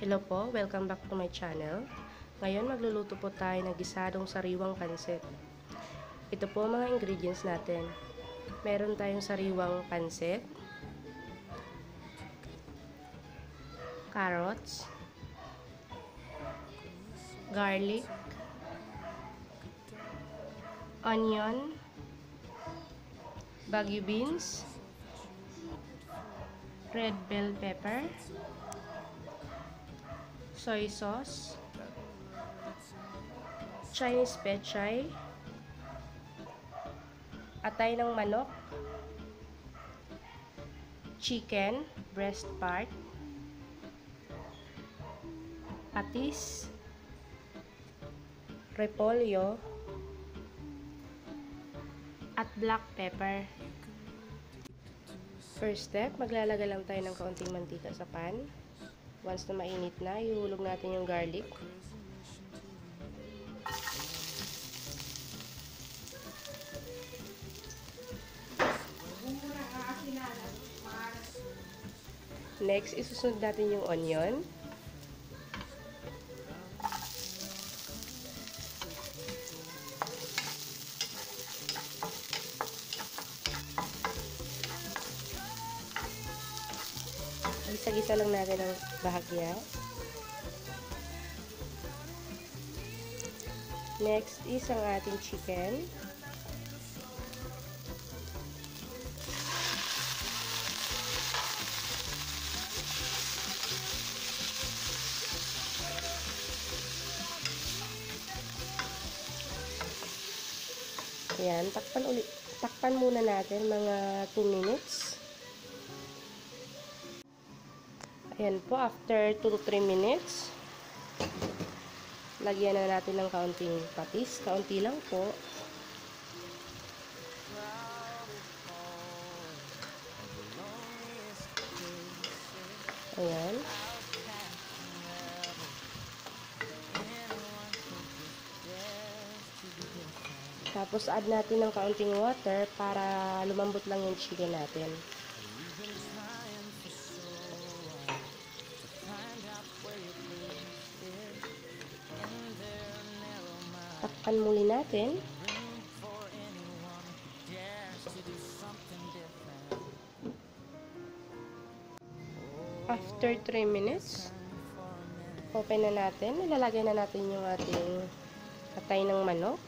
Hello po, welcome back to my channel. Ngayon magluluto po tayo ng gisadong sariwang pansit. Ito po mga ingredients natin. Meron tayong sariwang pansit, carrots, garlic, onion, bagu beans, red bell pepper, soy sauce, Chinese pechay, atay ng manok, chicken, breast part, patis, repolyo, at black pepper. First step, maglalagay lang tayo ng kaunting mantika sa pan. Once na mainit na, ihulog natin yung garlic. Next, isusunod natin yung onion. Gisa-gisa lang natin ang bahagya. Next is ang ating chicken. Ayan, takpan muna natin mga 2 minutes. Ayan po, after 2 to 3 minutes, lagyan na natin ng kaunting patis. Kaunti lang po. Ayan. Tapos add natin ng kaunting water para lumambot lang yung chicken natin. Takpan muli natin. After 3 minutes, open na natin. Ilalagay na natin yung ating atay ng manok.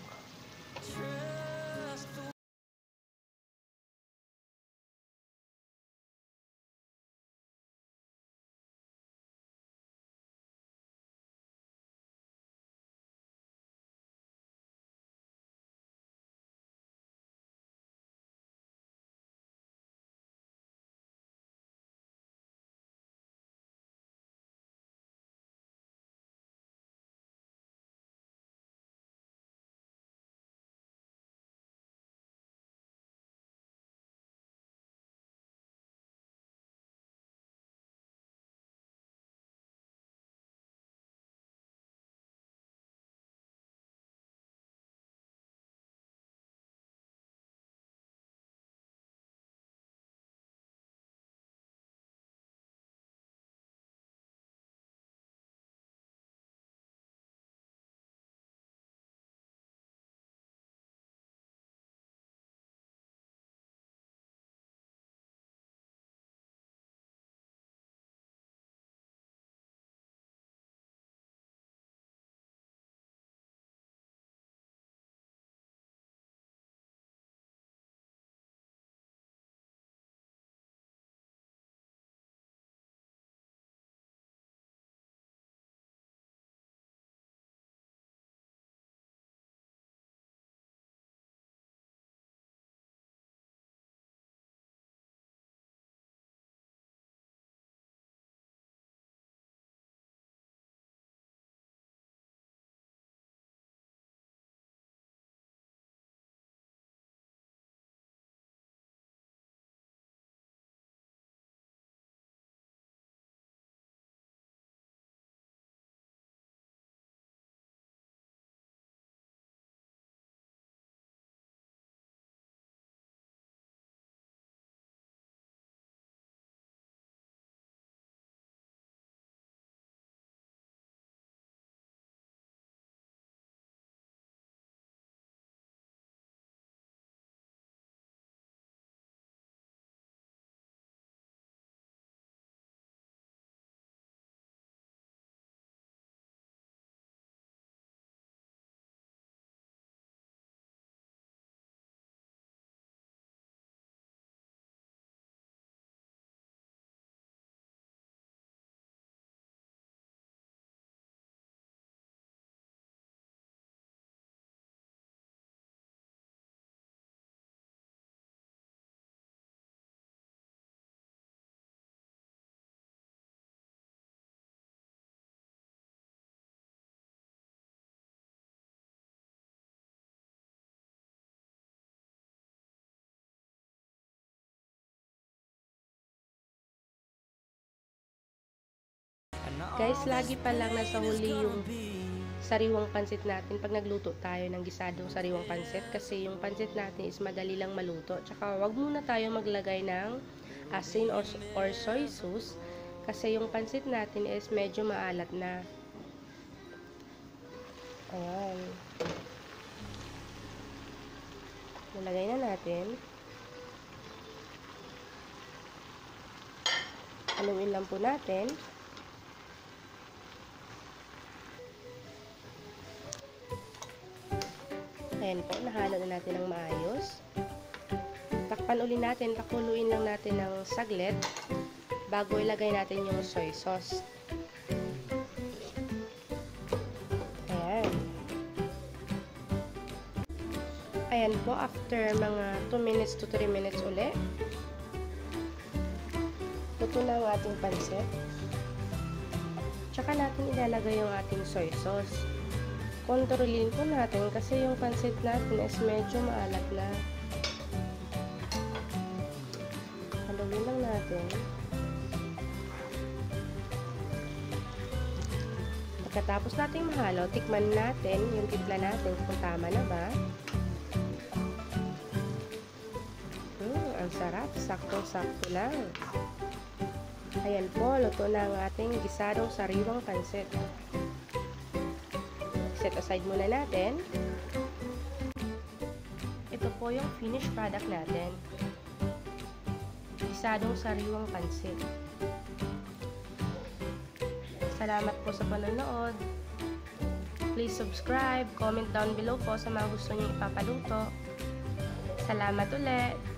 Guys, lagi pa lang nasa huli yung sariwang pansit natin pag nagluto tayo ng gisadong sariwang pansit, kasi yung pansit natin is madali lang maluto. Tsaka wag muna tayo maglagay ng asin or soy sauce kasi yung pansit natin is medyo maalat na. Ayan. Nalagay na natin. Haluin lang po natin. Ayan po, nahalo na natin ng maayos. Takpan uli natin, pakuluin lang natin ng saglit bago ilagay natin yung soy sauce. Ayan. Ayan po, after mga 2 minutes to 3 minutes uli, luto na ang ating pansit. Tsaka natin ilalagay yung ating soy sauce. Kontrolin po natin kasi yung pansit natin is medyo maalat na. Haluin lang natin. Pagkatapos nating mahalo, tikman natin yung timpla natin kung tama na ba. Ang sarap, saktong-sakto lang. Ayan po, luto na ang ating gisadong sariwang pansit. Set aside muna natin. Ito po yung finished product natin. Gisadong sariwang pansit. Salamat po sa panonood. Please subscribe, comment down below po sa mga gusto niyo ipapaluto. Salamat ulit!